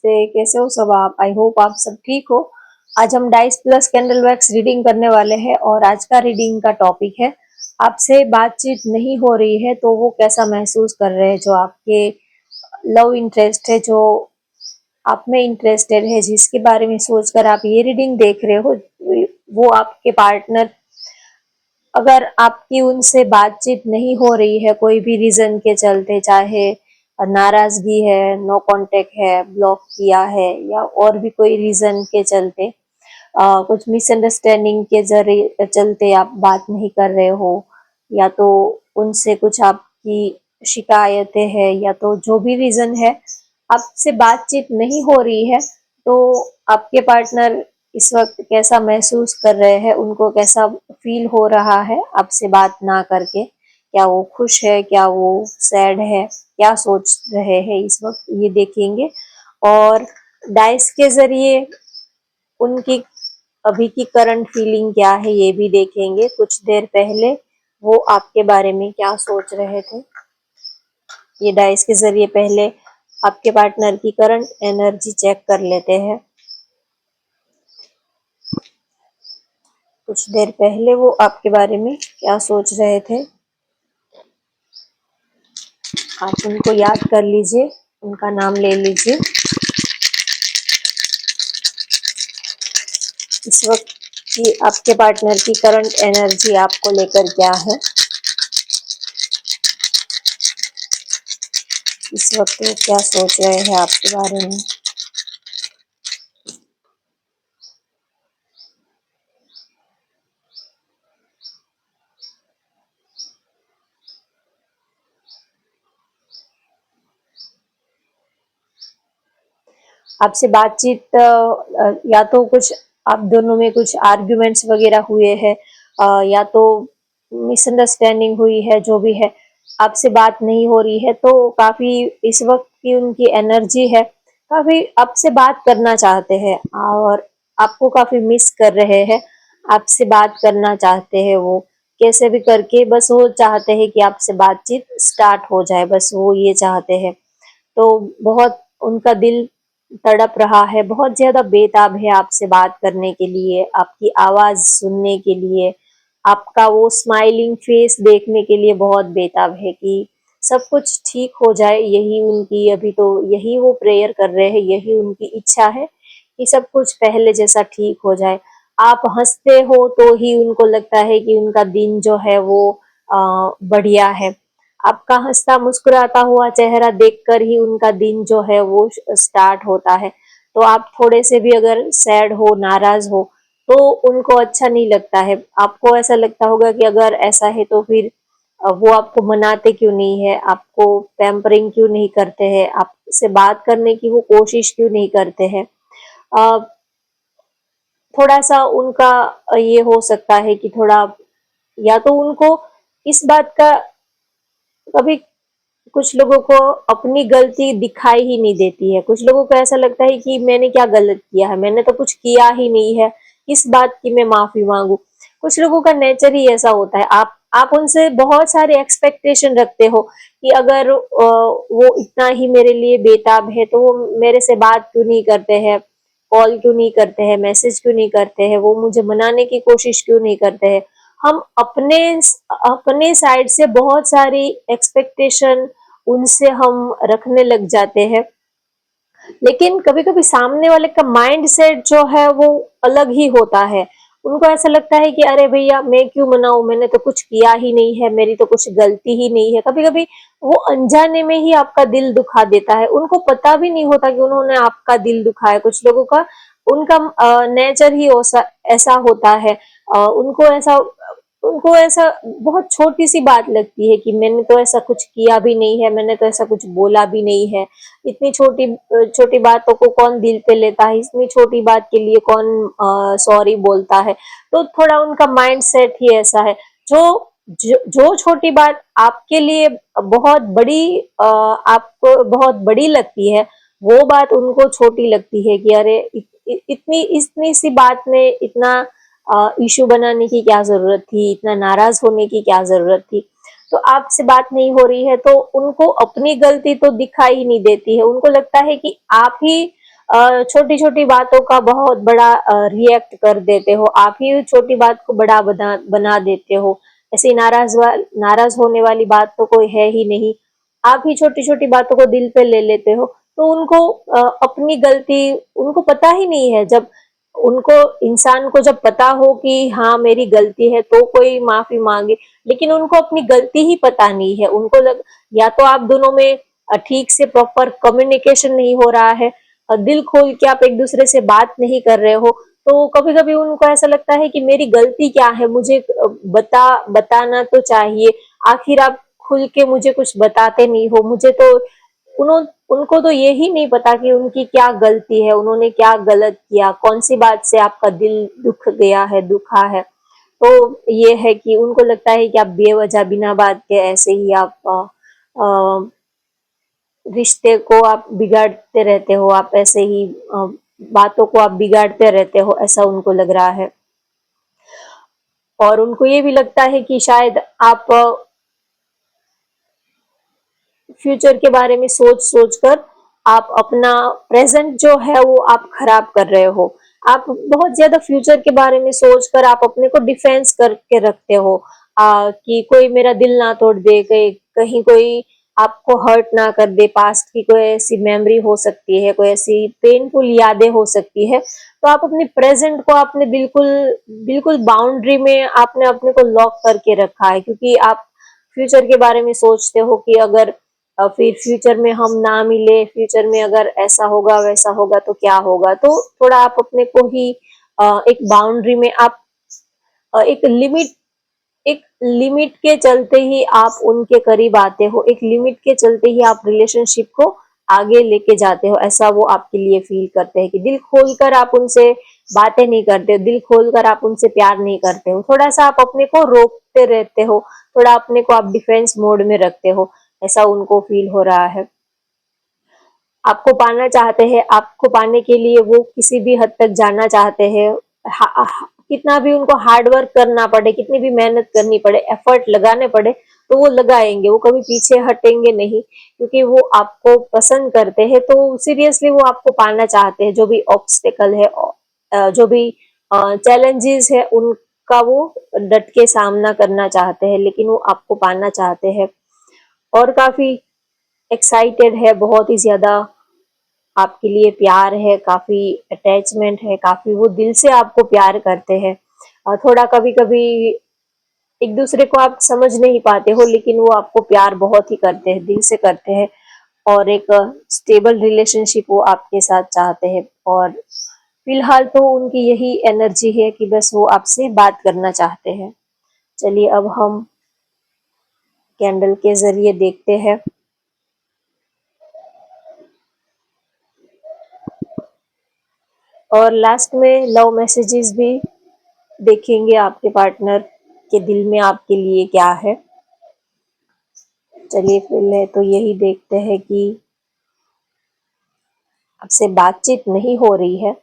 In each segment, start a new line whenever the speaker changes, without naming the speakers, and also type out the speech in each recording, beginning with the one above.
नमस्ते, कैसे हो सब आप? आई होप आप सब ठीक हो। आज हम dice plus candle wax reading करने वाले हैं और आज का रीडिंग का टॉपिक है, आपसे बातचीत नहीं हो रही है तो वो कैसा महसूस कर रहे हैं। जो आपके लव इंटरेस्ट है, जो आप में इंटरेस्टेड है, जिसके बारे में सोचकर आप ये रीडिंग देख रहे हो, वो आपके पार्टनर, अगर आपकी उनसे बातचीत नहीं हो रही है कोई भी रीजन के चलते, चाहे नाराजगी है, नो कांटेक्ट है, ब्लॉक किया है, या और भी कोई रीजन के चलते, कुछ मिसअंडरस्टैंडिंग के जरिए चलते आप बात नहीं कर रहे हो, या तो उनसे कुछ आपकी शिकायतें हैं, या तो जो भी रीजन है आपसे बातचीत नहीं हो रही है, तो आपके पार्टनर इस वक्त कैसा महसूस कर रहे हैं, उनको कैसा फील हो रहा है आपसे बात ना करके। क्या वो खुश है, क्या वो सैड है, क्या सोच रहे हैं इस वक्त, ये देखेंगे। और डाइस के जरिए उनकी अभी की करंट फीलिंग क्या है ये भी देखेंगे। कुछ देर पहले वो आपके बारे में क्या सोच रहे थे, ये डाइस के जरिए पहले आपके पार्टनर की करंट एनर्जी चेक कर लेते हैं। कुछ देर पहले वो आपके बारे में क्या सोच रहे थे, आप उनको याद कर लीजिए, उनका नाम ले लीजिए। इस वक्त की आपके पार्टनर की करंट एनर्जी आपको लेकर क्या है, इस वक्त वो क्या सोच रहे हैं आपके बारे में। आपसे बातचीत या तो कुछ आप दोनों में कुछ आर्ग्यूमेंट्स वगैरह हुए हैं, या तो मिसअंडरस्टैंडिंग हुई है, जो भी है, आपसे बात नहीं हो रही है, तो काफी इस वक्त की उनकी एनर्जी है, काफी आपसे बात करना चाहते हैं और आपको काफी मिस कर रहे हैं। आपसे बात करना चाहते हैं वो, कैसे भी करके, बस वो चाहते हैं कि आपसे बातचीत स्टार्ट हो जाए, बस वो ये चाहते हैं। तो बहुत उनका दिल तड़प रहा है, बहुत ज्यादा बेताब है आपसे बात करने के लिए, आपकी आवाज सुनने के लिए, आपका वो स्माइलिंग फेस देखने के लिए बहुत बेताब है कि सब कुछ ठीक हो जाए। यही उनकी अभी तो यही वो प्रेयर कर रहे हैं, यही उनकी इच्छा है कि सब कुछ पहले जैसा ठीक हो जाए। आप हंसते हो तो ही उनको लगता है कि उनका दिन जो है वो बढ़िया है। आपका हंसता मुस्कुराता हुआ चेहरा देखकर ही उनका दिन जो है वो स्टार्ट होता है। तो आप थोड़े से भी अगर सैड हो, नाराज हो, तो उनको अच्छा नहीं लगता है। आपको ऐसा लगता होगा कि अगर ऐसा है तो फिर वो आपको मनाते क्यों नहीं है, आपको पैम्परिंग क्यों नहीं करते हैं, आपसे बात करने की वो कोशिश क्यों नहीं करते हैं। अ, थोड़ा सा उनका ये हो सकता है कि थोड़ा, या तो उनको इस बात का कभी, कुछ लोगों को अपनी गलती दिखाई ही नहीं देती है। कुछ लोगों को ऐसा लगता है कि मैंने क्या गलत किया है, मैंने तो कुछ किया ही नहीं है, किस बात की मैं माफी मांगू। कुछ लोगों का नेचर ही ऐसा होता है। आप उनसे बहुत सारे एक्सपेक्टेशन रखते हो कि अगर वो इतना ही मेरे लिए बेताब है तो वो मेरे से बात क्यों नहीं करते हैं, कॉल क्यों नहीं करते हैं, मैसेज क्यों नहीं करते हैं, वो मुझे मनाने की कोशिश क्यों नहीं करते हैं। हम अपने अपने साइड से बहुत सारी एक्सपेक्टेशन उनसे हम रखने लग जाते हैं, लेकिन कभी कभी सामने वाले का माइंड सेट जो है वो अलग ही होता है। उनको ऐसा लगता है कि अरे भैया मैं क्यों मनाऊं, मैंने तो कुछ किया ही नहीं है, मेरी तो कुछ गलती ही नहीं है। कभी कभी वो अनजाने में ही आपका दिल दुखा देता है, उनको पता भी नहीं होता कि उन्होंने आपका दिल दुखाया। कुछ लोगों का, उनका नेचर ही ऐसा होता है। उनको ऐसा उनको ऐसा बहुत छोटी सी बात लगती है कि मैंने तो ऐसा कुछ किया भी नहीं है, मैंने तो ऐसा कुछ बोला भी नहीं है। इतनी छोटी छोटी बातों को कौन दिल पे लेता है, इतनी छोटी बात के लिए कौन सॉरी बोलता है। तो थोड़ा उनका माइंड सेट ही ऐसा है। जो छोटी बात आपके लिए बहुत बड़ी, आपको बहुत बड़ी लगती है, वो बात उनको छोटी लगती है कि अरे इतनी इतनी सी बात में इतना इशू बनाने की क्या जरूरत थी, इतना नाराज होने की क्या जरूरत थी। तो आपसे बात नहीं हो रही है तो उनको अपनी गलती तो दिखाई नहीं देती है, उनको लगता है कि आप ही छोटी छोटी बातों का बहुत बड़ा रिएक्ट कर देते हो, आप ही छोटी बात को बड़ा बना बना देते हो। ऐसी नाराज होने वाली बात तो कोई है ही नहीं, आप ही छोटी छोटी बातों को दिल पे ले लेते हो। तो उनको अपनी गलती उनको पता ही नहीं है। जब उनको इंसान को जब पता हो कि हाँ मेरी गलती है तो कोई माफी मांगे, लेकिन उनको अपनी गलती ही पता नहीं है। उनको या तो आप दोनों में ठीक से प्रॉपर कम्युनिकेशन नहीं हो रहा है, दिल खोल के आप एक दूसरे से बात नहीं कर रहे हो। तो कभी कभी उनको ऐसा लगता है कि मेरी गलती क्या है, मुझे बताना तो चाहिए। आखिर आप खुल के मुझे कुछ बताते नहीं हो। मुझे तो उनको तो ये ही नहीं पता कि उनकी क्या गलती है, उन्होंने क्या गलत किया, कौन सी बात से आपका दिल दुख गया है, दुखा है। तो ये है कि उनको लगता है कि आप बेवजह बिना बात के ऐसे ही आप रिश्ते को आप बिगाड़ते रहते हो, आप ऐसे ही बातों को आप बिगाड़ते रहते हो, ऐसा उनको लग रहा है। और उनको ये भी लगता है कि शायद आप फ्यूचर के बारे में सोच सोच कर आप अपना प्रेजेंट जो है वो आप खराब कर रहे हो। आप बहुत ज्यादा फ्यूचर के बारे में सोच कर आप अपने को डिफेंस करके रखते हो, कि कोई मेरा दिल ना तोड़ दे, कहीं कोई आपको हर्ट ना कर दे, पास्ट की कोई ऐसी मेमोरी हो सकती है, कोई ऐसी पेनफुल यादें हो सकती है। तो आप अपने प्रेजेंट को आपने बिल्कुल बिल्कुल बाउंड्री में आपने अपने को लॉक करके रखा है, क्योंकि आप फ्यूचर के बारे में सोचते हो कि अगर फिर फ्यूचर में हम ना मिले, फ्यूचर में अगर ऐसा होगा वैसा होगा तो क्या होगा। तो थोड़ा आप अपने को ही एक बाउंड्री में आप एक लिमिट के चलते ही आप उनके करीब आते हो, एक लिमिट के चलते ही आप रिलेशनशिप को आगे लेके जाते हो। ऐसा वो आपके लिए फील करते हैं कि दिल खोलकर आप उनसे बातें नहीं करते हो, दिल खोलकर आप उनसे प्यार नहीं करते हो। थोड़ा सा आप अपने को रोकते रहते हो, थोड़ा अपने को आप डिफेंस मोड में रखते हो, ऐसा उनको फील हो रहा है। आपको पाना चाहते हैं, आपको पाने के लिए वो किसी भी हद तक जाना चाहते हैं। कितना भी उनको हार्ड वर्क करना पड़े, कितनी भी मेहनत करनी पड़े, एफर्ट लगाने पड़े, तो वो लगाएंगे, वो कभी पीछे हटेंगे नहीं, क्योंकि वो आपको पसंद करते हैं। तो सीरियसली वो आपको पाना चाहते हैं। जो भी ऑब्स्टेकल है, जो भी चैलेंजेस है, उनका वो डट के सामना करना चाहते हैं, लेकिन वो आपको पाना चाहते हैं। और काफी एक्साइटेड है, बहुत ही ज्यादा आपके लिए प्यार है, काफी अटैचमेंट है, काफी वो दिल से आपको प्यार करते हैं। थोड़ा कभी कभी एक दूसरे को आप समझ नहीं पाते हो, लेकिन वो आपको प्यार बहुत ही करते हैं, दिल से करते हैं। और एक स्टेबल रिलेशनशिप वो आपके साथ चाहते हैं। और फिलहाल तो उनकी यही एनर्जी है कि बस वो आपसे बात करना चाहते हैं। चलिए अब हम कैंडल के जरिए देखते हैं। और लास्ट में लव मैसेजेस भी देखेंगे, आपके पार्टनर के दिल में आपके लिए क्या है। चलिए फिर तो यही देखते हैं कि आपसे बातचीत नहीं हो रही है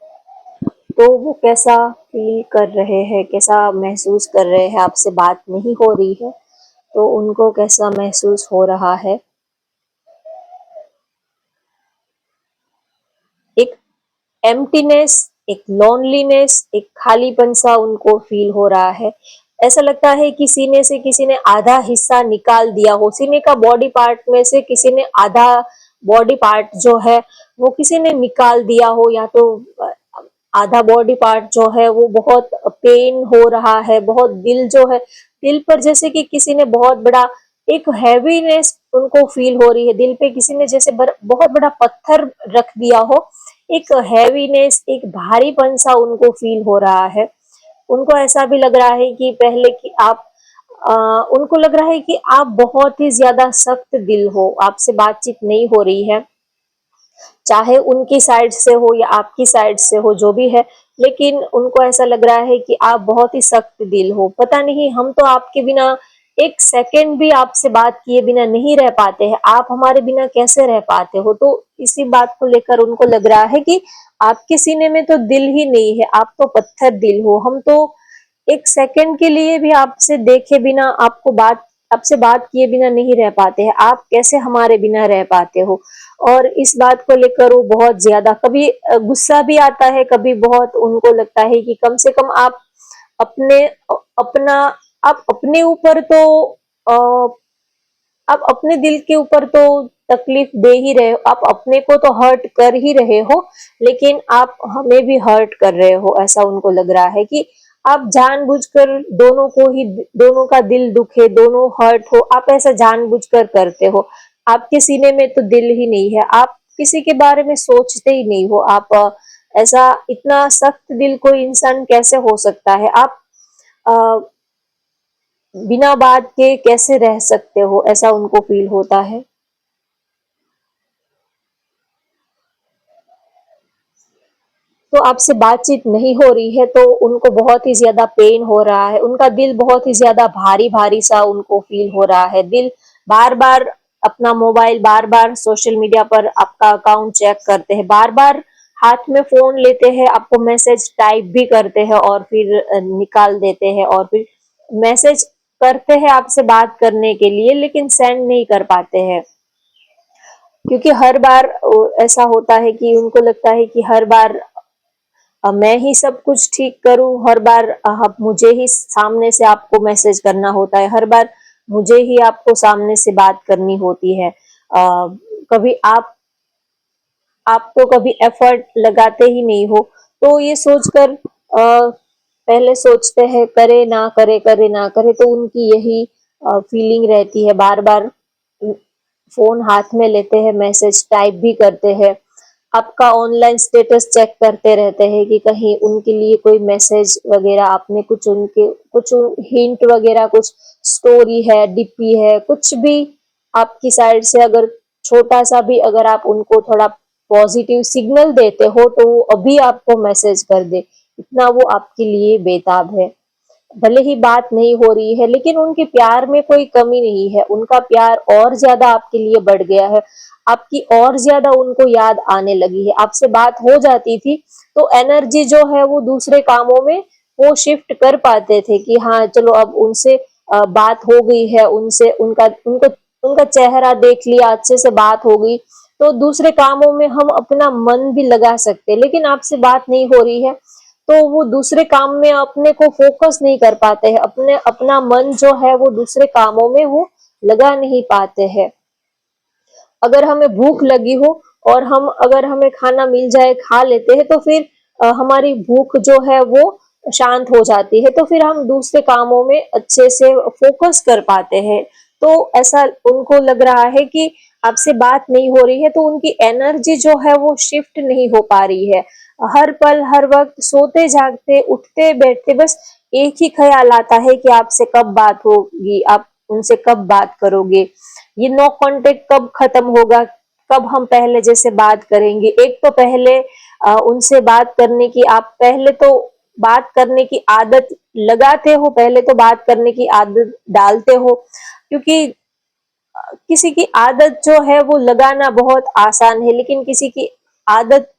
तो वो कैसा फील कर रहे हैं, कैसा महसूस कर रहे हैं। आपसे बात नहीं हो रही है तो उनको कैसा महसूस हो रहा है। एक एम्प्टीनेस, एक लोनलीनेस, एक खालीपन सा उनको फील हो रहा है। ऐसा लगता है कि सीने से किसी ने आधा हिस्सा निकाल दिया हो, सीने का बॉडी पार्ट में से किसी ने आधा बॉडी पार्ट जो है वो किसी ने निकाल दिया हो, या तो आधा बॉडी पार्ट जो है वो बहुत पेन हो रहा है, बहुत दिल जो है, दिल पर जैसे कि किसी ने बहुत बड़ा एक हैवीनेस उनको फील हो रही है। दिल पे किसी ने जैसे बहुत बड़ा पत्थर रख दिया हो, एक हैवीनेस, एक भारीपन सा उनको फील हो रहा है। उनको ऐसा भी लग रहा है कि पहले कि आप उनको लग रहा है कि आप बहुत ही ज्यादा सख्त दिल हो, आपसे बातचीत नहीं हो रही है, चाहे उनकी साइड से हो या आपकी साइड से हो, जो भी है। लेकिन उनको ऐसा लग रहा है कि आप बहुत ही सख्त दिल हो। पता नहीं, हम तो आपके बिना एक सेकंड भी आपसे बात किए बिना नहीं रह पाते हैं, आप हमारे बिना कैसे रह पाते हो। तो इसी बात को लेकर उनको लग रहा है कि आपके सीने में तो दिल ही नहीं है, आप तो पत्थर दिल हो। हम तो एक सेकंड के लिए भी आपसे देखे बिना, आपको बात आपसे बात किए बिना नहीं रह पाते हैं, आप कैसे हमारे बिना रह पाते हो? और इस बात को लेकर वो बहुत ज़्यादा कभी गुस्सा भी आता है, कभी बहुत उनको लगता है कि कम से कम आप अपने अपना आप अपने ऊपर तो अ, आप अपने दिल के ऊपर तो तकलीफ दे ही रहे हो, आप अपने को तो हर्ट कर ही रहे हो, लेकिन आप हमें भी हर्ट कर रहे हो, ऐसा उनको लग रहा है कि आप जानबूझकर दोनों का दिल दुखे, दोनों हर्ट हो, आप ऐसा जानबूझकर करते हो। आपके सीने में तो दिल ही नहीं है, आप किसी के बारे में सोचते ही नहीं हो, आप ऐसा इतना सख्त दिल कोई इंसान कैसे हो सकता है? आप अ, बिना बात के कैसे रह सकते हो? ऐसा उनको फील होता है। तो आपसे बातचीत नहीं हो रही है तो उनको बहुत ही ज़्यादा पेन हो रहा है, उनका दिल बहुत ही ज़्यादा भारी-भारी सा उनको फ़ील हो रहा है। दिल बार-बार अपना मोबाइल बार-बार सोशल मीडिया पर आपका अकाउंट चेक करते हैं, बार-बार हाथ में फ़ोन लेते हैं, आपको मैसेज टाइप भी करते हैं और फिर निकाल देते हैं और फिर मैसेज करते हैं आपसे बात करने के लिए लेकिन सेंड नहीं कर पाते हैं। क्योंकि हर बार ऐसा होता है कि उनको लगता है कि हर बार मैं ही सब कुछ ठीक करूँ, हर बार मुझे ही सामने से आपको मैसेज करना होता है, हर बार मुझे ही आपको सामने से बात करनी होती है। कभी आप तो कभी एफर्ट लगाते ही नहीं हो, तो ये सोचकर पहले सोचते हैं करे ना करे, तो उनकी यही फीलिंग रहती है, बार-बार फ़ोन हाथ में लेते हैं, मैसेज टाइप भी करते हैं, आपका ऑनलाइन स्टेटस चेक करते रहते हैं कि कहीं उनके लिए कोई मैसेज वगैरह आपने कुछ हिंट वगैरह कुछ स्टोरी है, डीपी है, कुछ भी आपकी साइड से अगर छोटा-सा भी अगर आप उनको थोड़ा पॉजिटिव सिग्नल देते हो तो वो अभी आपको मैसेज कर दे, इतना वो आपके लिए बेताब है। भले ही बात नहीं हो रही है लेकिन उनके प्यार में कोई कमी नहीं है, उनका प्यार और ज़्यादा आपके लिए बढ़ गया है, आपकी और ज़्यादा उनको याद आने लगी है। आपसे बात हो जाती थी तो एनर्जी जो है वो दूसरे कामों में वो शिफ्ट कर पाते थे कि हाँ, चलो अब उनसे बात हो गई है, उनसे उनका चेहरा देख लिया, अच्छे से बात हो गई, तो दूसरे कामों में हम अपना मन भी लगा सकते हैं। लेकिन आपसे बात नहीं हो रही है तो वो दूसरे काम में अपने को फोकस नहीं कर पाते हैं, अपने अपना मन जो है वो दूसरे कामों में वो लगा नहीं पाते हैं। अगर हमें भूख लगी हो और हम अगर हमें खाना मिल जाए खा लेते हैं तो फिर हमारी भूख जो है वो शांत हो जाती है, तो फिर हम दूसरे कामों में अच्छे से फोकस कर पाते हैं। तो ऐसा उनको लग रहा है कि आपसे बात नहीं हो रही है तो उनकी एनर्जी जो है वो शिफ्ट नहीं हो पा रही है। हर पल हर वक्त सोते जागते उठते बैठते बस एक ही ख्याल आता है कि आपसे कब बात होगी, आप उनसे कब बात करोगे, ये नो कांटेक्ट कब खत्म होगा, कब हम पहले जैसे बात करेंगे। एक तो पहले उनसे बात करने की आप पहले तो बात करने की आदत लगाते हो, पहले तो बात करने की आदत डालते हो, क्योंकि किसी की आदत जो है वो लगाना बहुत आसान है लेकिन किसी की आदत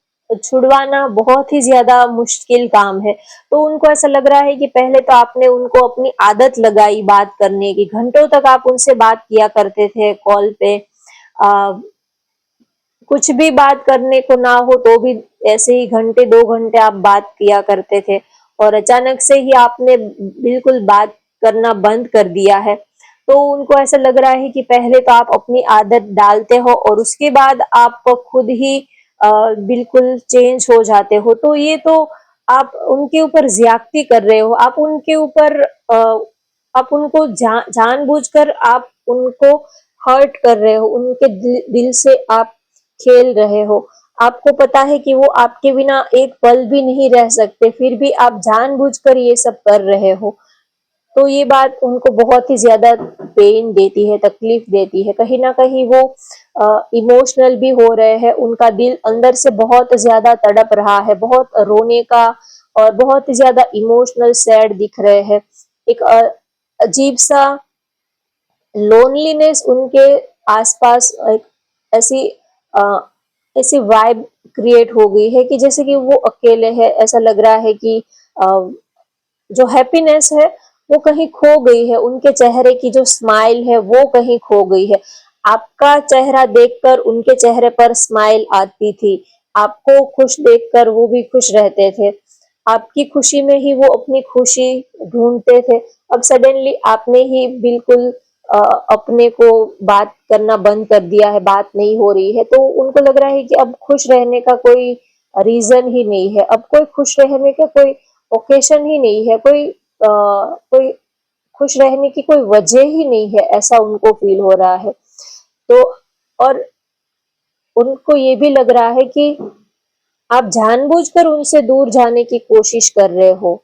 छुड़वाना बहुत ही ज्यादा मुश्किल काम है। तो उनको ऐसा लग रहा है कि पहले तो आपने उनको अपनी आदत लगाई बात करने की, घंटों तक आप उनसे बात किया करते थे कॉल पे, आ, कुछ भी बात करने को ना हो तो भी ऐसे ही घंटे 2 घंटे आप बात किया करते थे और अचानक से ही आपने बिल्कुल बात करना बंद कर दिया है। तो उनको ऐसा लग रहा है कि पहले तो आप अपनी आदत डालते हो और उसके बाद आप खुद ही बिल्कुल चेंज हो जाते हो, तो ये तो आप उनके ऊपर ज्यादती कर रहे हो, आप उनके ऊपर आप उनको जानबूझकर आप उनको हर्ट कर रहे हो, उनके दिल से आप खेल रहे हो। आपको पता है कि वो आपके बिना एक पल भी नहीं रह सकते, फिर भी आप जानबूझकर ये सब कर रहे हो। तो ये बात उनको बहुत ही ज़्यादा पेन देती है, तकलीफ देती है। कहीं न कहीं वो इमोशनल भी हो रहे हैं, उनका दिल अंदर से बहुत ज़्यादा तड़प रहा है, बहुत रोने का और बहुत ही ज़्यादा इमोशनल सैड दिख रहे हैं। एक अजीब-सा लोनलीनेस उनके आसपास एक ऐसी अ, ऐसी वाइब क्रिएट हो गई है कि जैसे कि वो अकेले है, ऐसा लग रहा है कि अ, जो हैप्पीनेस है वो कहीं खो गई है, उनके चेहरे की जो स्माइल है वो कहीं खो गई है। आपका चेहरा देखकर उनके चेहरे पर स्माइल आती थी, आपको खुश देखकर वो भी खुश रहते थे, आपकी खुशी में ही वो अपनी खुशी ढूंढते थे। अब सडनली आपने ही बिल्कुल अपने को बात करना बंद कर दिया है, बात नहीं हो रही है, तो उनको लग रहा है कि अब खुश रहने का कोई रीजन ही नहीं है, अब कोई खुश रहने का कोई ओकेशन ही नहीं है, कोई खुश रहने की कोई वजह ही नहीं है, ऐसा उनको फील हो रहा है। तो और उनको ये भी लग रहा है कि आप जानबूझकर उनसे दूर जाने की कोशिश कर रहे हो।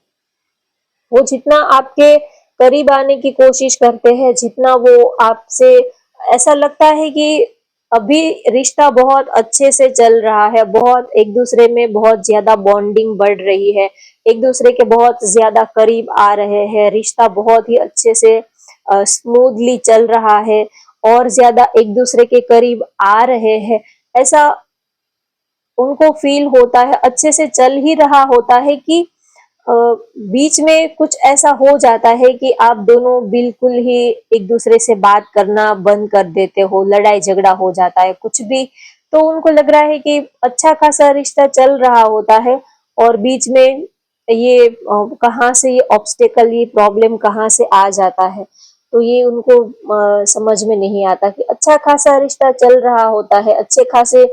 वो जितना आपके करीब आने की कोशिश करते हैं, जितना वो आपसे ऐसा लगता है कि अभी रिश्ता बहुत अच्छे से चल रहा है, बहुत एक दूसरे में बहुत ज्यादा बॉन्डिंग बढ़ रही है, एक दूसरे के बहुत ज्यादा करीब आ रहे हैं, रिश्ता बहुत ही अच्छे से स्मूथली चल रहा है और ज्यादा एक दूसरे के करीब आ रहे हैं, ऐसा उनको फील होता है, अच्छे से चल ही रहा होता है कि बीच में कुछ ऐसा हो जाता है कि आप दोनों बिल्कुल ही एक दूसरे से बात करना बंद कर देते हो, लड़ाई झगड़ा हो जाता है कुछ भी, तो उनको लग रहा है कि अच्छा खासा रिश्ता चल रहा होता है और बीच में ये कहाँ से ये ऑब्स्टेकल, ये प्रॉब्लम कहाँ से आ जाता है। तो ये उनको समझ में नहीं आता कि अच्छा खासा रिश्ता चल रहा होता है, अच्छे खासे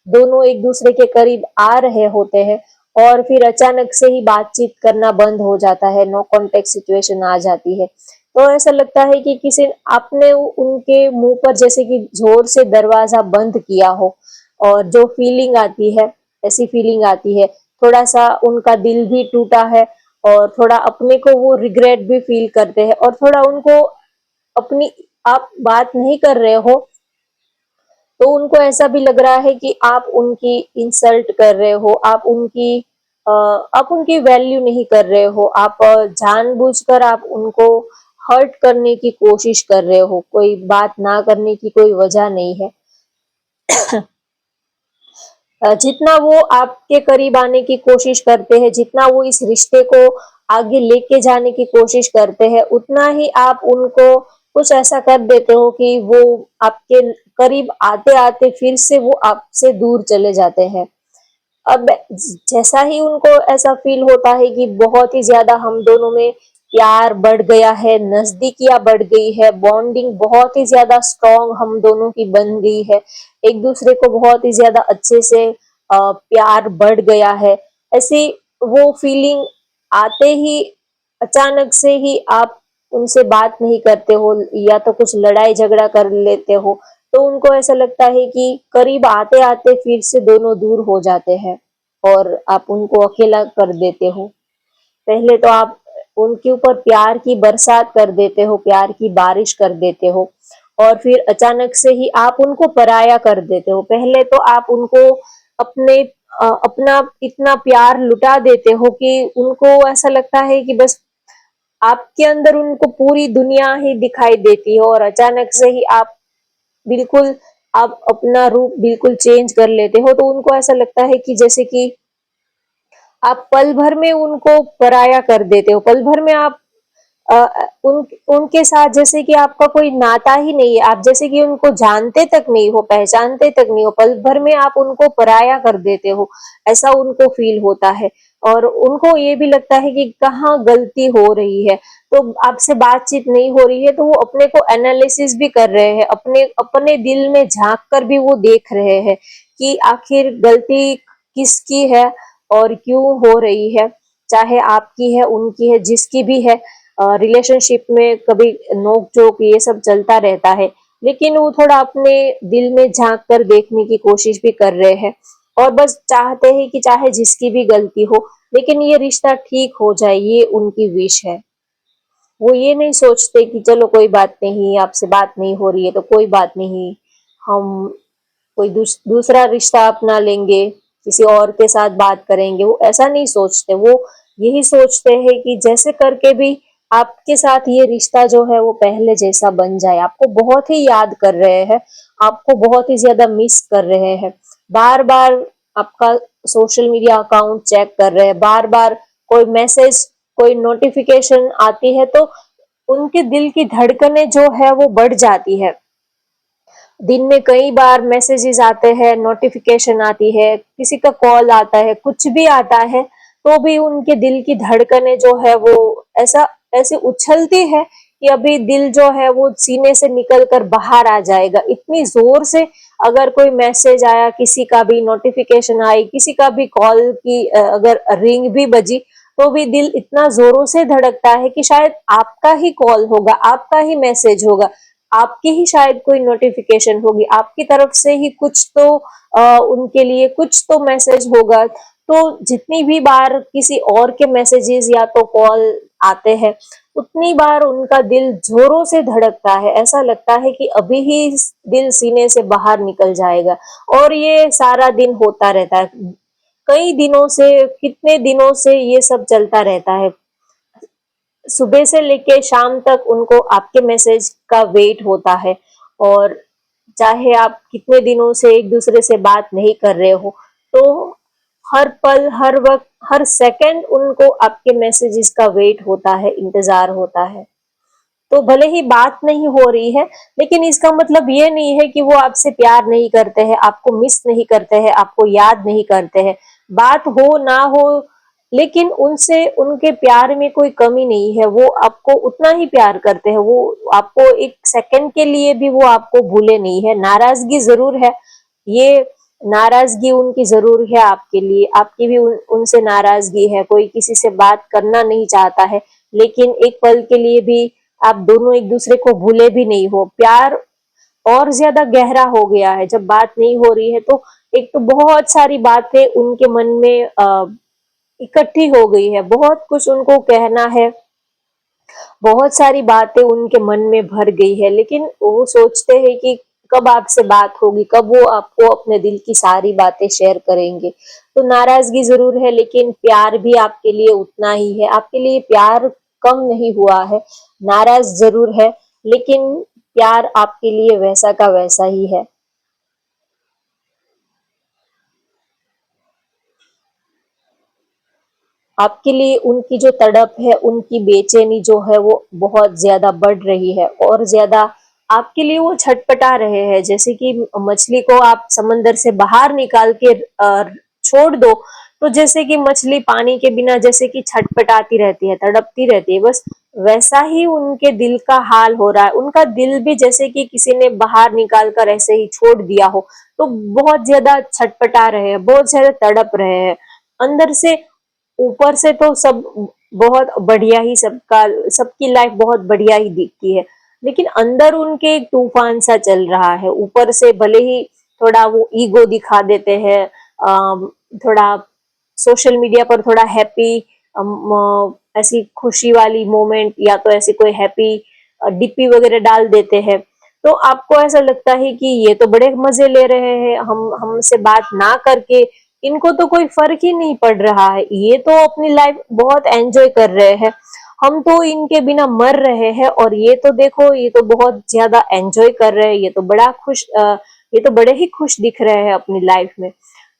दोनों एक दूसरे के करीब आ रहे होते हैं और फिर अचानक से ही बातचीत करना बंद हो जाता है, नो कांटेक्ट सिचुएशन आ जाती है। तो ऐसा लगता है कि किसी आपने उनके मुंह पर जैसे कि जोर से दरवाजा बंद किया हो और जो फीलिंग आती है, ऐसी फीलिंग आती है, थोड़ा सा उनका दिल भी टूटा है और थोड़ा अपने को वो रिग्रेट भी फील करते हैं और थोड़ा उनको अपनी आप बात नहीं कर रहे हो तो उनको ऐसा भी लग रहा है कि आप उनकी इंसल्ट कर रहे हो, आप उनकी वैल्यू नहीं कर रहे हो, आप जानबूझकर आप उनको हर्ट करने की कोशिश कर रहे हो, कोई बात ना करने की कोई वजह नहीं है। जितना वो आपके करीब आने की कोशिश करते हैं, जितना वो इस रिश्ते को आगे लेके जाने की कोशिश करते हैं, उतना ही आप उनको कुछ ऐसा कर देते हो कि वो आपके करीब आते आते फिर से वो आपसे दूर चले जाते हैं। अब जैसा ही उनको ऐसा फील होता है कि बहुत ही ज्यादा हम दोनों में प्यार बढ़ गया है, नजदीकियां बढ़ गई है, बॉन्डिंग बहुत ही ज्यादा स्ट्रॉन्ग हम दोनों की बन गई है, एक दूसरे को बहुत ही ज्यादा अच्छे से प्यार बढ़ गया है, ऐसी वो फीलिंग आते ही अचानक से ही आप उनसे बात नहीं करते हो या तो कुछ लड़ाई झगड़ा कर लेते हो, तो उनको ऐसा लगता है कि करीब आते आते फिर से दोनों दूर हो जाते हैं और आप उनको अकेला कर देते हो। पहले तो आप उनके ऊपर प्यार की बरसात कर देते हो, प्यार की बारिश कर देते हो और फिर अचानक से ही आप उनको पराया कर देते हो। पहले तो आप उनको अपना इतना प्यार लुटा देते हो कि उनको ऐसा लगता है कि बस आपके अंदर उनको पूरी दुनिया ही दिखाई देती है और अचानक से ही बिल्कुल आप अपना रूप बिल्कुल चेंज कर लेते हो, तो उनको ऐसा लगता है कि जैसे कि आप पल भर में उनको पराया कर देते हो, पल भर में आप उनके साथ जैसे कि आपका कोई नाता ही नहीं है, आप जैसे कि उनको जानते तक नहीं हो, पहचानते तक नहीं हो, पल भर में आप उनको पराया कर देते हो, ऐसा उनको फील होता है और उनको ये भी लगता है कि कहाँ गलती हो रही है, तो आपसे बातचीत नहीं हो रही है, तो वो अपने को एनालिसिस भी कर रहे हैं, अपने अपने दिल में झांक कर भी वो देख रहे हैं कि आखिर गलती किसकी है और क्यों हो रही है, चाहे आपकी है, उनकी है, जिसकी भी है। रिलेशनशिप में कभी नोक झोंक ये सब चलता रहता है, लेकिन वो थोड़ा अपने दिल में झांक कर देखने की कोशिश भी कर रहे हैं और बस चाहते हैं कि चाहे जिसकी भी गलती हो लेकिन ये रिश्ता ठीक हो जाए, ये उनकी विश है। वो ये नहीं सोचते कि चलो कोई बात नहीं, आपसे बात नहीं हो रही है तो कोई बात नहीं, हम कोई दूसरा रिश्ता अपना लेंगे, किसी और के साथ बात करेंगे, वो ऐसा नहीं सोचते। वो यही सोचते हैं कि जैसे करके भी आपके साथ ये रिश्ता जो है वो पहले जैसा बन जाए। आपको बहुत ही याद कर रहे हैं, आपको बहुत ही ज्यादा मिस कर रहे हैं, बार बार आपका सोशल मीडिया अकाउंट चेक कर रहे हैं, बार बार कोई मैसेज, कोई नोटिफिकेशन आती है तो उनके दिल की धड़कनें जो है वो बढ़ जाती है। दिन में कई बार मैसेजेस आते हैं, नोटिफिकेशन आती है, किसी का कॉल आता है, कुछ भी आता है, तो भी उनके दिल की धड़कनें जो है वो ऐसा ऐसे उछलती है कि अभी दिल जो है वो सीने से निकल कर बाहर आ जाएगा। इतनी जोर से अगर कोई मैसेज आया, किसी का भी नोटिफिकेशन आई, किसी का भी कॉल की अगर रिंग भी बजी, तो भी दिल इतना जोरों से धड़कता है कि शायद आपका ही कॉल होगा, आपका ही मैसेज होगा, आपकी ही शायद कोई नोटिफिकेशन होगी, आपकी तरफ से ही कुछ तो उनके लिए कुछ तो मैसेज होगा। तो जितनी भी बार किसी और के मैसेजेस या तो कॉल आते हैं, उतनी बार उनका दिल जोरों से धड़कता है, ऐसा लगता है कि अभी ही दिल सीने से बाहर निकल जाएगा। और ये सारा दिन होता रहता है, कई दिनों से, कितने दिनों से ये सब चलता रहता है। सुबह से लेके शाम तक उनको आपके मैसेज का वेट होता है, और चाहे आप कितने दिनों से एक दूसरे से बात नहीं कर रहे हो, तो हर पल, हर वक्त, हर सेकंड उनको आपके मैसेजेस का वेट होता है, इंतजार होता है। तो भले ही बात नहीं हो रही है, लेकिन इसका मतलब ये नहीं है कि वो आपसे प्यार नहीं करते हैं, आपको मिस नहीं करते हैं, आपको याद नहीं करते हैं। बात हो ना हो, लेकिन उनसे, उनके प्यार में कोई कमी नहीं है, वो आपको उतना ही प्यार करते हैं, वो आपको एक सेकंड के लिए भी वो आपको भूले नहीं है। नाराजगी जरूर है, ये नाराजगी उनकी जरूर है आपके लिए, आपकी भी उनसे नाराजगी है, कोई किसी से बात करना नहीं चाहता है, लेकिन एक पल के लिए भी आप दोनों एक दूसरे को भूले भी नहीं हो। प्यार और ज्यादा गहरा हो गया है जब बात नहीं हो रही है, तो एक तो बहुत सारी बातें उनके मन में इकट्ठी हो गई है, बहुत कुछ उनको कहना है, बहुत सारी बातें उनके मन में भर गई है, लेकिन वो सोचते हैं कि कब आपसे बात होगी, कब वो आपको अपने दिल की सारी बातें शेयर करेंगे। तो नाराजगी जरूर है, लेकिन प्यार भी आपके लिए उतना ही है, आपके लिए प्यार कम नहीं हुआ है। नाराज जरूर है, लेकिन प्यार आपके लिए वैसा का वैसा ही है। आपके लिए उनकी जो तड़प है, उनकी बेचैनी जो है वो बहुत ज्यादा बढ़ रही है, और ज्यादा आपके लिए वो छटपटा रहे हैं। जैसे कि मछली को आप समंदर से बाहर निकाल के छोड़ दो, तो जैसे कि मछली पानी के बिना जैसे कि छटपटाती रहती है, तड़पती रहती है, बस वैसा ही उनके दिल का हाल हो रहा है। उनका दिल भी जैसे कि किसी ने बाहर निकाल कर ऐसे ही छोड़ दिया हो, तो बहुत ज्यादा छटपटा रहे हैं, बहुत ज्यादा तड़प रहे हैं अंदर से। ऊपर से तो सब बहुत बढ़िया ही, सबका, सबकी लाइफ बहुत बढ़िया ही दिखती है, लेकिन अंदर उनके एक तूफान सा चल रहा है। ऊपर से भले ही थोड़ा वो ईगो दिखा देते हैं, थोड़ा सोशल मीडिया पर थोड़ा हैप्पी, ऐसी खुशी वाली मोमेंट या तो ऐसी कोई हैप्पी डिप्पी वगैरह डाल देते हैं, तो आपको ऐसा लगता है कि ये तो बड़े मजे ले रहे हैं, हम हमसे बात ना करके, इनको तो कोई फर्क ही नहीं पड़ रहा है, ये तो अपनी लाइफ बहुत एंजॉय कर रहे हैं, हम तो इनके बिना मर रहे हैं, और ये तो देखो, ये तो बहुत ज्यादा एंजॉय कर रहे हैं, ये तो बड़ा खुश, ये तो बड़े ही खुश दिख रहे हैं अपनी लाइफ में।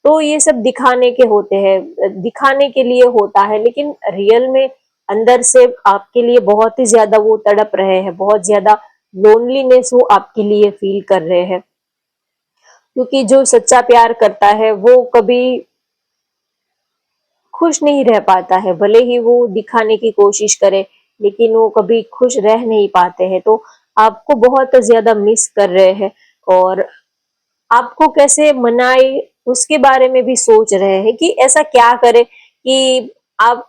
तो ये सब दिखाने के होते हैं, दिखाने के लिए होता है, लेकिन रियल में अंदर से आपके लिए बहुत ही ज्यादा वो तड़प रहे हैं, बहुत ज्यादा लोनलीनेस वो आपके लिए फील कर रहे हैं। क्योंकि जो सच्चा प्यार करता है वो कभी खुश नहीं रह पाता है, भले ही वो दिखाने की कोशिश करे, लेकिन वो कभी खुश रह नहीं पाते हैं। तो आपको बहुत ज्यादा मिस कर रहे हैं, और आपको कैसे मनाए उसके बारे में भी सोच रहे हैं कि ऐसा क्या करे कि आप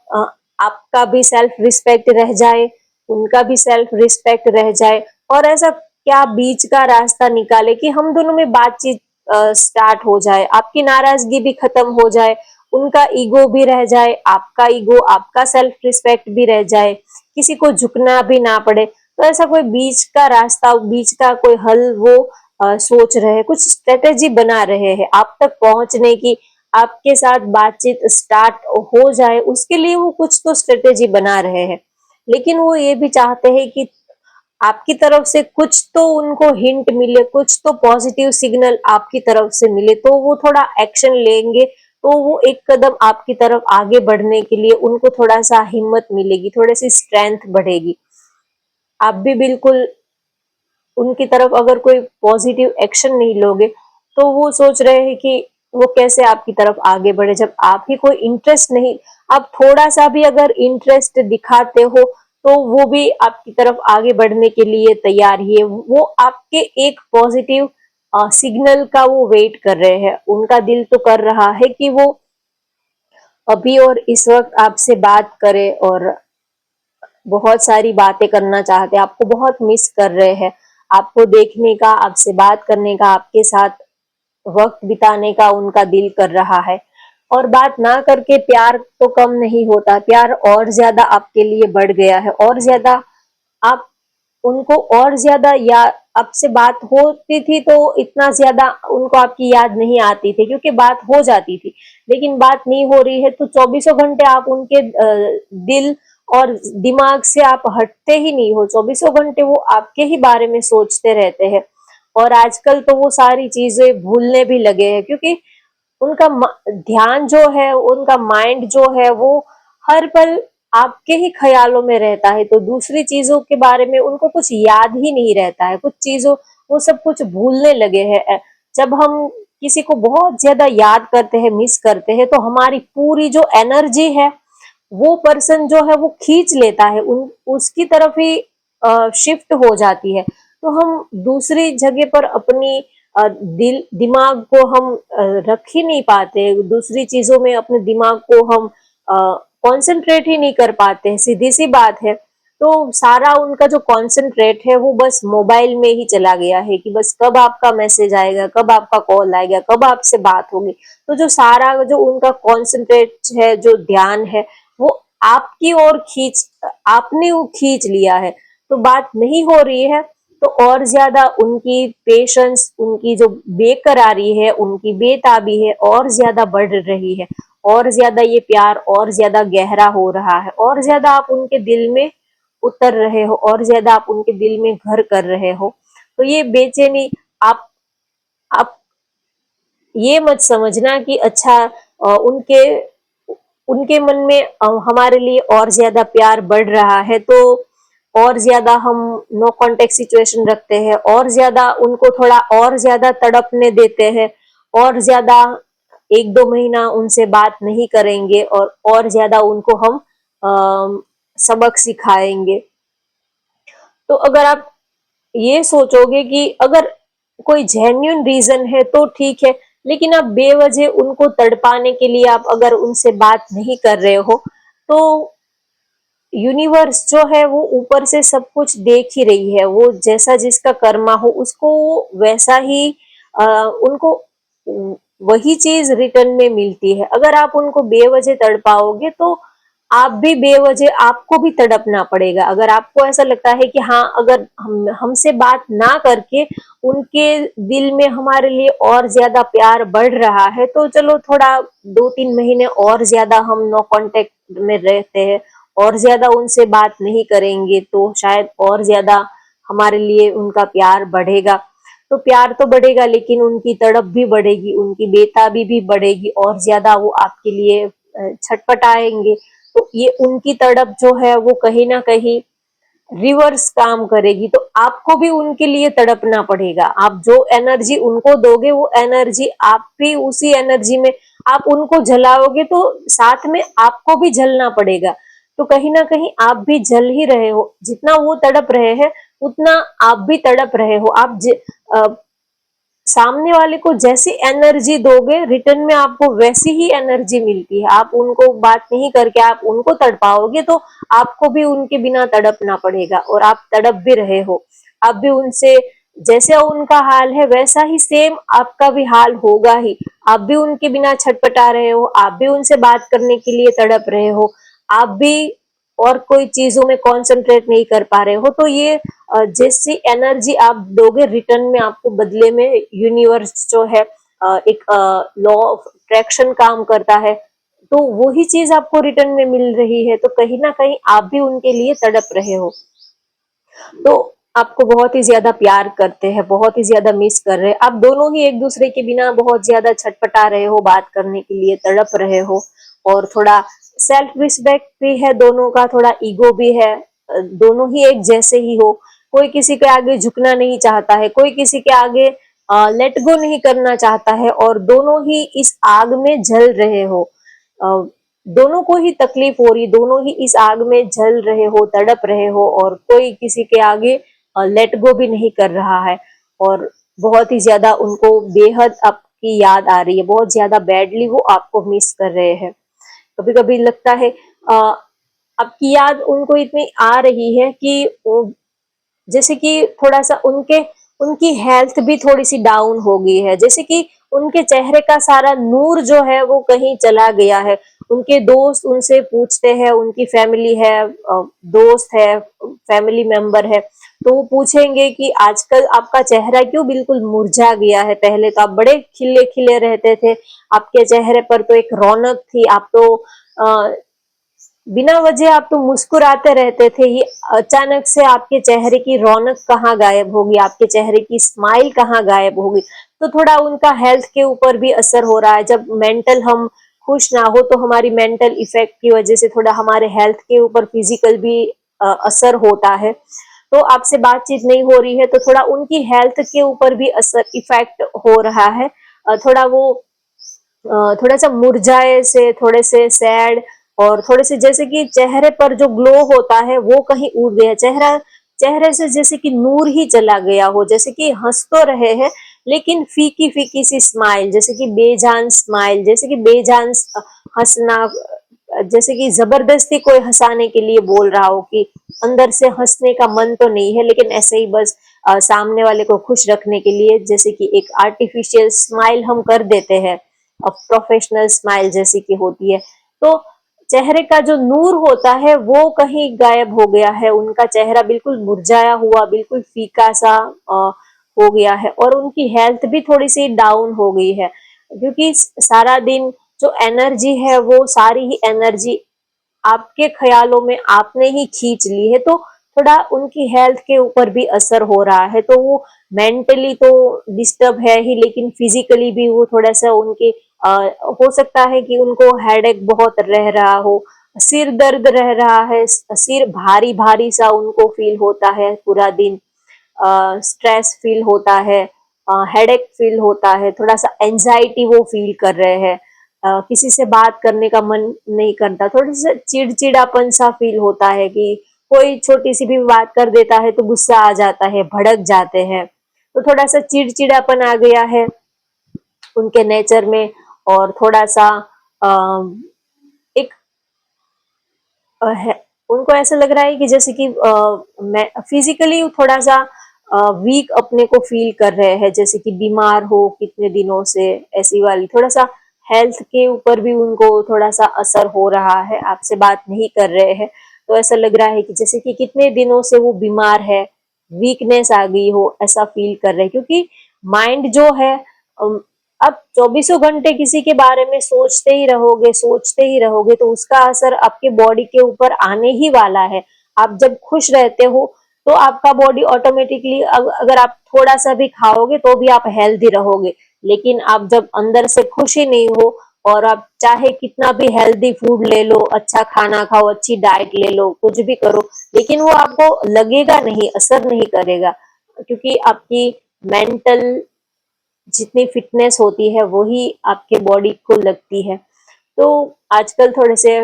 आपका भी सेल्फ रिस्पेक्ट रह जाए, उनका भी सेल्फ रिस्पेक्ट रह जाए, और ऐसा क्या बीच का रास्ता निकाले कि हम दोनों में बातचीत स्टार्ट हो जाए, आपकी नाराजगी भी खत्म हो जाए, उनका ईगो भी रह जाए, आपका ईगो, आपका सेल्फ रिस्पेक्ट भी रह जाए, किसी को झुकना भी ना पड़े। तो ऐसा कोई बीच का रास्ता, बीच का कोई हल वो सोच रहे हैं, कुछ स्ट्रेटेजी बना रहे हैं आप तक पहुंचने की, आपके साथ बातचीत स्टार्ट हो जाए, उसके लिए वो कुछ तो स्ट्रेटेजी बना रहे हैं। लेकिन वो ये भी चाहते हैं कि आपकी तरफ से कुछ तो उनको हिंट मिले, कुछ तो पॉजिटिव सिग्नल आपकी तरफ से मिले, तो वो थोड़ा एक्शन लेंगे, तो वो एक कदम आपकी तरफ आगे बढ़ने के लिए उनको थोड़ा सा हिम्मत मिलेगी, थोड़ी सी स्ट्रेंथ बढ़ेगी। आप भी बिल्कुल उनकी तरफ अगर कोई पॉजिटिव एक्शन नहीं लोगे तो वो सोच रहे हैं कि वो कैसे आपकी तरफ आगे बढ़े, जब आप ही कोई इंटरेस्ट नहीं, आप थोड़ा सा भी अगर इंटरेस्ट दिखाते हो तो वो भी आपकी तरफ आगे बढ़ने के लिए तैयार ही है। वो आपके एक पॉजिटिव सिग्नल का वो वेट कर रहे हैं। उनका दिल तो कर रहा है कि वो अभी और इस वक्त आपसे बात करे और बहुत सारी बातें करना चाहते हैं, आपको बहुत मिस कर रहे हैं, आपको देखने का, आपसे बात करने का, आपके साथ वक्त बिताने का उनका दिल कर रहा है। और बात ना करके प्यार तो कम नहीं होता, प्यार और ज्यादा आपके लिए बढ़ गया है, और ज्यादा आप उनको और ज्यादा या आपसे बात होती थी तो इतना ज्यादा उनको आपकी याद नहीं आती थी क्योंकि बात हो जाती थी, लेकिन बात नहीं हो रही है तो चौबीसों घंटे आप उनके दिल और दिमाग से आप हटते ही नहीं हो, चौबीसों घंटे वो आपके ही बारे में सोचते रहते हैं। और आजकल तो वो सारी चीजें भूलने भी लगे हैं क्योंकि उनका ध्यान जो है, उनका माइंड जो है वो हर पल आपके ही ख्यालों में रहता है, तो दूसरी चीजों के बारे में उनको कुछ याद ही नहीं रहता है, कुछ चीजों वो सब कुछ भूलने लगे हैं। जब हम किसी को बहुत ज्यादा याद करते हैं, मिस करते हैं, तो हमारी पूरी जो एनर्जी है वो पर्सन जो है वो खींच लेता है, उन उसकी तरफ ही शिफ्ट हो जाती है। तो हम दूसरी जगह पर अपनी दिल दिमाग को हम रख ही नहीं पाते, दूसरी चीजों में अपने दिमाग को हम कंसंट्रेट ही नहीं कर पाते, सीधी सी बात है। तो सारा उनका जो कंसंट्रेट है वो बस मोबाइल में ही चला गया है कि बस कब आपका मैसेज आएगा, कब आपका कॉल आएगा, कब आपसे बात होगी। तो जो सारा जो उनका कंसंट्रेट है, जो ध्यान है, वो आपकी ओर आपने वो खींच लिया है, तो बात नहीं हो रही है। तो और ज्यादा उनकी पेशेंस, उनकी जो बेकरारी है, उनकी बेताबी है और ज्यादा बढ़ रही है, और ज्यादा ये प्यार और ज्यादा गहरा हो रहा है, और ज्यादा आप उनके दिल में उतर रहे हो, और ज्यादा आप उनके दिल में घर कर रहे हो। तो ये बेचैनी आप ये मत समझना कि अच्छा उनके उनके मन में हमारे लिए और ज्यादा प्यार बढ़ रहा है तो और ज्यादा हम नो कांटेक्ट सिचुएशन रखते हैं, और ज्यादा उनको थोड़ा और ज्यादा तड़पने देते हैं, और ज्यादा एक दो महीना उनसे बात नहीं करेंगे, और ज्यादा उनको हम सबक सिखाएंगे। तो अगर आप ये सोचोगे कि अगर कोई जेन्युइन रीजन है तो ठीक है, लेकिन आप बेवजह उनको तड़पाने के लिए आप अगर उनसे बात नहीं कर रहे हो तो यूनिवर्स जो है वो ऊपर से सब कुछ देख ही रही है, वो जैसा जिसका कर्मा हो उसको वैसा ही उनको वही चीज रिटर्न में मिलती है। अगर आप उनको बेवजह तड़पाओगे तो आप भी बेवजह आपको भी तड़पना पड़ेगा। अगर आपको ऐसा लगता है कि हाँ, अगर हमसे बात ना करके उनके दिल में हमारे लिए और ज्यादा प्यार बढ़ रहा है तो चलो थोड़ा 2-3 महीने और ज्यादा हम नो कांटेक्ट में रहते हैं, और ज्यादा उनसे बात नहीं करेंगे तो शायद और ज्यादा हमारे लिए उनका प्यार बढ़ेगा। तो प्यार तो बढ़ेगा लेकिन उनकी तड़प भी बढ़ेगी, उनकी बेताबी भी बढ़ेगी, और ज्यादा वो आपके लिए छटपटाएंगे। तो ये उनकी तड़प जो है वो कहीं ना कहीं रिवर्स काम करेगी, तो आपको भी उनके लिए तड़पना पड़ेगा। आप जो एनर्जी उनको दोगे वो एनर्जी आप भी उसी एनर्जी में आप उनको जलाओगे तो साथ में आपको भी जलना पड़ेगा। तो कहीं ना कहीं आप भी जल ही रहे हो, जितना वो तड़प रहे हैं उतना आप भी तड़प रहे हो। सामने वाले को जैसी एनर्जी दोगे रिटर्न में आपको वैसी ही एनर्जी मिलती है। आप उनको बात नहीं करके आप उनको तड़पाओगे तो आपको भी उनके बिना तड़पना पड़ेगा, और आप तड़प भी रहे हो। आप भी उनसे जैसे उनका हाल है वैसा ही सेम आपका भी हाल होगा ही। आप भी उनके बिना छटपटा रहे हो, आप भी उनसे बात करने के लिए तड़प रहे हो, आप भी और कोई चीजों में कंसंट्रेट नहीं कर पा रहे हो। तो ये जैसी एनर्जी आप दोगे रिटर्न में आपको बदले में यूनिवर्स जो है एक लॉ ऑफ अट्रैक्शन काम करता है, तो वही चीज आपको रिटर्न में मिल रही है। तो कहीं ना कहीं आप भी उनके लिए तड़प रहे हो, तो आपको बहुत ही ज्यादा प्यार करते हैं, बहुत ही ज्यादा मिस कर रहे हैं। आप दोनों ही एक दूसरे के बिना बहुत ज्यादा छटपटा रहे हो, बात करने के लिए तड़प रहे हो, और थोड़ा सेल्फ रिस्पेक्ट भी है दोनों का, थोड़ा ईगो भी है। दोनों ही एक जैसे ही हो, कोई किसी के आगे झुकना नहीं चाहता है, कोई किसी के आगे लेट गो नहीं करना चाहता है, और दोनों ही इस आग में जल रहे हो। अ, दोनों को ही तकलीफ हो रही, दोनों ही इस आग में जल रहे हो, तड़प रहे हो, और कोई किसी के आगे लेट गो भी नहीं कर रहा है। और बहुत ही ज्यादा उनको बेहद आपकी याद आ रही है, बहुत ज्यादा बैडली वो आपको मिस कर रहे हैं। कभी कभी लगता है आपकी याद उनको इतनी आ रही है कि जैसे कि थोड़ा सा उनके उनकी हेल्थ भी थोड़ी सी डाउन हो गई है, जैसे कि उनके चेहरे का सारा नूर जो है वो कहीं चला गया है। उनके दोस्त उनसे पूछते हैं, उनकी फैमिली है, दोस्त है, फैमिली मेंबर है, तो वो पूछेंगे कि आजकल आपका चेहरा क्यों बिल्कुल मुरझा गया है। पहले तो आप बड़े खिले खिले रहते थे, आपके चेहरे पर तो एक रौनक थी, आप तो बिना वजह आप तो मुस्कुराते रहते थे, ये अचानक से आपके चेहरे की रौनक कहाँ गायब होगी, आपके चेहरे की स्माइल कहाँ गायब होगी। तो थोड़ा उनका हेल्थ के ऊपर भी असर हो रहा है। जब मेंटल हम खुश ना हो तो हमारी मेंटल इफेक्ट की वजह से थोड़ा हमारे हेल्थ के ऊपर फिजिकल भी असर होता है। तो आपसे बातचीत नहीं हो रही है तो थोड़ा उनकी हेल्थ के ऊपर भी असर इफेक्ट हो रहा है। थोड़ा वो थोड़ा सा मुरझाए से, थोड़े से सैड, और थोड़े से जैसे कि चेहरे पर जो ग्लो होता है वो कहीं उड़ गया, चेहरा चेहरे से जैसे कि नूर ही चला गया हो, जैसे कि हंस तो रहे हैं लेकिन फीकी फीकी सी स्माइल, जैसे कि बेजान स्माइल, जैसे कि बेजान हंसना, जैसे कि जबरदस्ती कोई हंसाने के लिए बोल रहा हो कि अंदर से हंसने का मन तो नहीं है लेकिन ऐसे ही बस सामने वाले को खुश रखने के लिए जैसे कि एक आर्टिफिशियल स्माइल हम कर देते हैं, प्रोफेशनल स्माइल जैसी की होती है। तो चेहरे का जो नूर होता है वो कहीं गायब हो गया है, उनका चेहरा बिल्कुल मुरझाया हुआ, बिल्कुल फीका सा हो गया है, और उनकी हेल्थ भी थोड़ी सी डाउन हो गई है, क्योंकि सारा दिन जो एनर्जी है वो सारी ही एनर्जी आपके ख्यालों में आपने ही खींच ली है। तो थोड़ा उनकी हेल्थ के ऊपर भी असर हो रहा है। तो वो मेंटली तो डिस्टर्ब है ही, लेकिन फिजिकली भी वो थोड़ा सा उनके हो सकता है कि उनको हेडेक बहुत रह रहा हो, सिर दर्द रह रहा है, सिर भारी भारी सा उनको फील होता है पूरा दिन, स्ट्रेस फील होता है, हेडेक फील होता है, थोड़ा सा एंजाइटी वो फील कर रहे हैं, किसी से बात करने का मन नहीं करता, थोड़ा सा चिड़चिड़ापन सा फील होता है कि कोई छोटी सी भी बात कर देता है तो गुस्सा आ जाता है, भड़क जाते हैं। तो थोड़ा सा चिड़चिड़ापन आ गया है उनके नेचर में, और थोड़ा सा एक है, उनको ऐसा लग रहा है कि जैसे कि मैं फिजिकली थोड़ा सा वीक अपने को फील कर रहे हैं, जैसे कि बीमार हो कितने दिनों से, ऐसी वाली थोड़ा सा हेल्थ के ऊपर भी उनको थोड़ा सा असर हो रहा है। आपसे बात नहीं कर रहे हैं तो ऐसा लग रहा है कि जैसे कि कितने दिनों से वो बीमार है, वीकनेस आ गई हो, ऐसा फील कर रहे हैं, क्योंकि माइंड जो है अब चौबीसों घंटे किसी के बारे में सोचते ही रहोगे, सोचते ही रहोगे, तो उसका असर आपके बॉडी के ऊपर आने ही वाला है। आप जब खुश रहते हो तो आपका बॉडी ऑटोमेटिकली, अगर आप थोड़ा सा भी खाओगे तो भी आप हेल्दी रहोगे, लेकिन आप जब अंदर से खुश ही नहीं हो और आप चाहे कितना भी हेल्दी फूड ले लो, अच्छा खाना खाओ, अच्छी डाइट ले लो, कुछ भी करो, लेकिन वो आपको लगेगा नहीं, असर नहीं करेगा, क्योंकि आपकी मेंटल जितनी फिटनेस होती है वही आपके बॉडी को लगती है। तो आजकल थोड़े से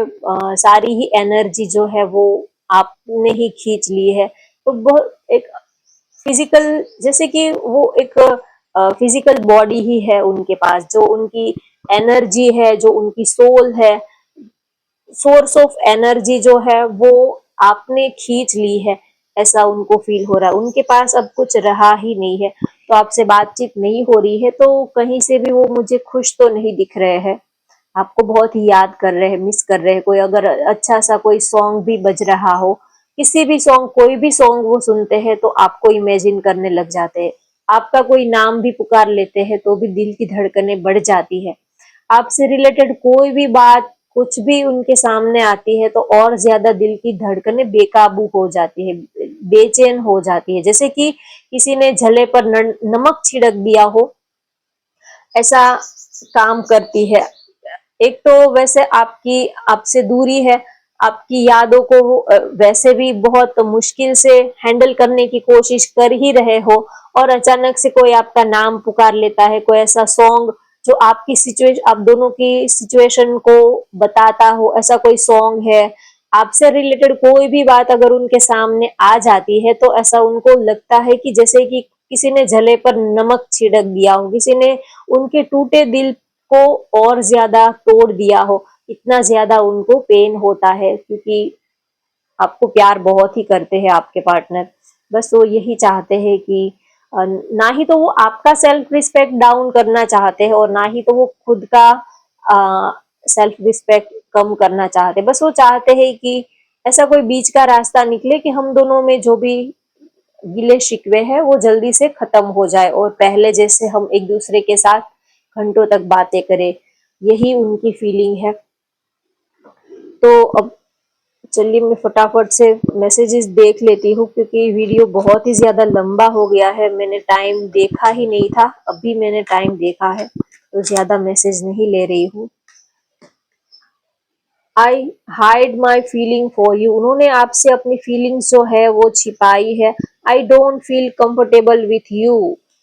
सारी ही एनर्जी जो है वो आपने ही खींच ली है। तो बहुत एक फिजिकल, जैसे कि वो एक फिजिकल बॉडी ही है उनके पास, जो उनकी एनर्जी है, जो उनकी सोल है, सोर्स ऑफ एनर्जी जो है वो आपने खींच ली है, ऐसा उनको फील हो रहा है। उनके पास अब कुछ रहा ही नहीं है, तो आपसे बातचीत नहीं हो रही है तो कहीं से भी वो मुझे खुश तो नहीं दिख रहे हैं, आपको बहुत ही याद कर रहे हैं, मिस कर रहे हैं। कोई अगर अच्छा सा कोई सॉन्ग भी बज रहा हो, किसी भी सॉन्ग, कोई भी सॉन्ग वो सुनते हैं तो आपको इमेजिन करने लग जाते हैं, आपका कोई नाम भी पुकार लेते हैं तो भी दिल की धड़कनें बढ़ जाती है। आपसे रिलेटेड कोई भी बात कुछ भी उनके सामने आती है तो और ज्यादा दिल की धड़कनें बेकाबू हो जाती है, बेचैन हो जाती है, जैसे कि किसी ने झले पर नमक छिड़क दिया हो, ऐसा काम करती है। एक तो वैसे आपकी आपसे दूरी है, आपकी यादों को वैसे भी बहुत मुश्किल से हैंडल करने की कोशिश कर ही रहे हो, और अचानक से कोई आपका नाम पुकार लेता है, कोई ऐसा सॉन्ग जो आपकी सिचुएशन, आप दोनों की सिचुएशन को बताता हो, ऐसा कोई सॉन्ग है, आपसे रिलेटेड कोई भी बात अगर उनके सामने आ जाती है तो ऐसा उनको लगता है कि जैसे कि किसी ने जले पर नमक छिड़क दिया हो, किसी ने उनके टूटे दिल को और ज्यादा तोड़ दिया हो, इतना ज्यादा उनको पेन होता है, क्योंकि आपको प्यार बहुत ही करते हैं आपके पार्टनर। बस वो यही चाहते हैं कि ना ही तो वो आपका सेल्फ रिस्पेक्ट डाउन करना चाहते हैं, और ना ही तो वो खुद का सेल्फ रिस्पेक्ट कम करना चाहते, बस वो चाहते हैं कि ऐसा कोई बीच का रास्ता निकले कि हम दोनों में जो भी गिले शिकवे हैं वो जल्दी से खत्म हो जाए, और पहले जैसे हम एक दूसरे के साथ घंटों तक बातें करें। यही उनकी फीलिंग है। तो अब चलिए मैं फटाफट से मैसेजेस देख लेती हूँ, क्योंकि वीडियो बहुत ही ज्यादा लंबा हो गया है, मैंने टाइम देखा ही नहीं था, अभी मैंने टाइम देखा है, तो ज्यादा मैसेज नहीं ले रही हूँ। आई hide my feeling for you, उन्होंने आपसे अपनी फीलिंग्स जो है वो छिपाई है। I don't feel comfortable with you,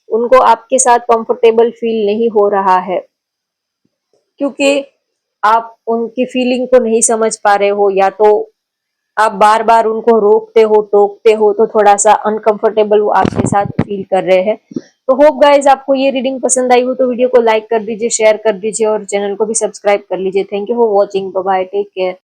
उनको आपके साथ कंफर्टेबल फील नहीं हो रहा है, क्योंकि आप उनकी फीलिंग को नहीं समझ पा रहे हो, या तो आप बार बार उनको रोकते हो, टोकते हो, तो थोड़ा सा अनकंफर्टेबल वो आपके साथ फील कर रहे हैं। तो होप गाइज आपको ये रीडिंग पसंद आई हो तो वीडियो को लाइक कर दीजिए, शेयर कर दीजिए, और चैनल को भी सब्सक्राइब कर लीजिए। Thank you for watching, bye bye, take care.